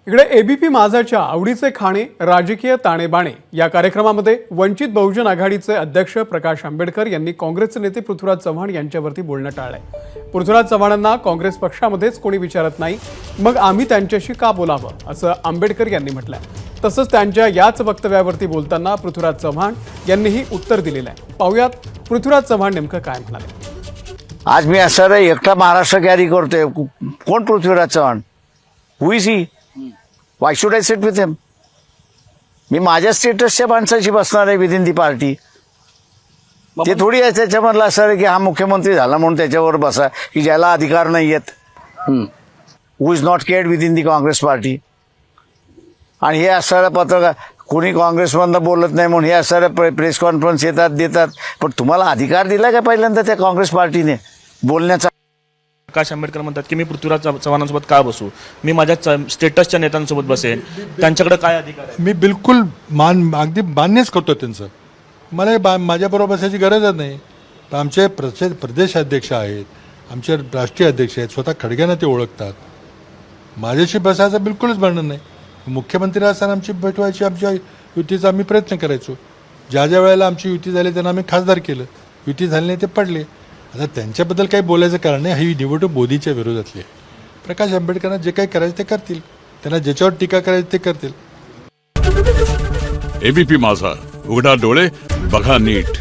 इकडे एबीपी माझाच्या आवडीचे खाणे राजकीय ताणेबाणे या कार्यक्रमामध्ये वंचित बहुजन आघाडीचे अध्यक्ष प्रकाश आंबेडकर यांनी काँग्रेसचे नेते पृथ्वीराज चव्हाण यांच्यावरती बोलणं टाळलंय। पृथ्वीराज चव्हाणांना काँग्रेस पक्षामध्येच कोणी विचारत नाही, मग आम्ही त्यांच्याशी का बोलावं असं आंबेडकर यांनी म्हटलंय। तसंच त्यांच्या याच वक्तव्यावरती बोलताना पृथ्वीराज चव्हाण यांनीही उत्तर दिलेलं आहे। पाहुयात पृथ्वीराज चव्हाण नेमकं काय म्हणाले। आज मी असं एकटा महाराष्ट्र कॅरी करतोय। कोण Prithviraj Chavan? Who is he? Why should I sit with him? मी माझ्या स्टेटसच्या माणसाशी बसणार आहे विद इन दी पार्टी। ते थोडी आहे त्याच्यामधलं असं की हा मुख्यमंत्री झाला म्हणून त्याच्यावर बसा, की ज्याला अधिकार नाही आहेत, who is not cared with in the Congress party. आणि हे असणारं पत्रकार कोणी काँग्रेसमधनं बोलत नाही म्हणून हे असणारं प्रेस कॉन्फरन्स येतात देतात, पण तुम्हाला अधिकार दिला का पहिल्यांदा त्या काँग्रेस पार्टीने बोलण्याचा? प्रकाश आंबेडकर म्हणतात की मी पृथ्वीराज चव्हाणांसोबत का बसू, मी माझ्या स्टेटसच्या नेत्यांसोबत बसेन, त्यांच्याकडे काय अधिकार आहे? मी बिलकुल अगदी मान्यच करतो त्यांचं। मला माझ्याबरोबर बसायची गरजच नाही। पण आमचे प्रदेश अध्यक्ष आहेत, आमचे राष्ट्रीय अध्यक्ष आहेत, स्वतः खडग्यांना ते ओळखतात। माझ्याशी बसायचं बिलकुलच भांडण नाही। मुख्यमंत्री असताना आमची भेट व्हायची, आमच्या युतीचा आम्ही प्रयत्न करायचो। ज्या ज्या वेळेला आमची युती झाली त्यांना आम्ही खासदार केलं, युती झाली नाही ते पडले। आता त्यांच्याबद्दल काही बोलायचं कारण नाही, ही निवडणूक मोदीच्या विरोधातली आहे। प्रकाश आंबेडकरांना जे काही करायचं ते करतील, त्यांना ज्याच्यावर टीका करायची ते करतील। एबीपी माझा, उघडा डोळे बघा नीट।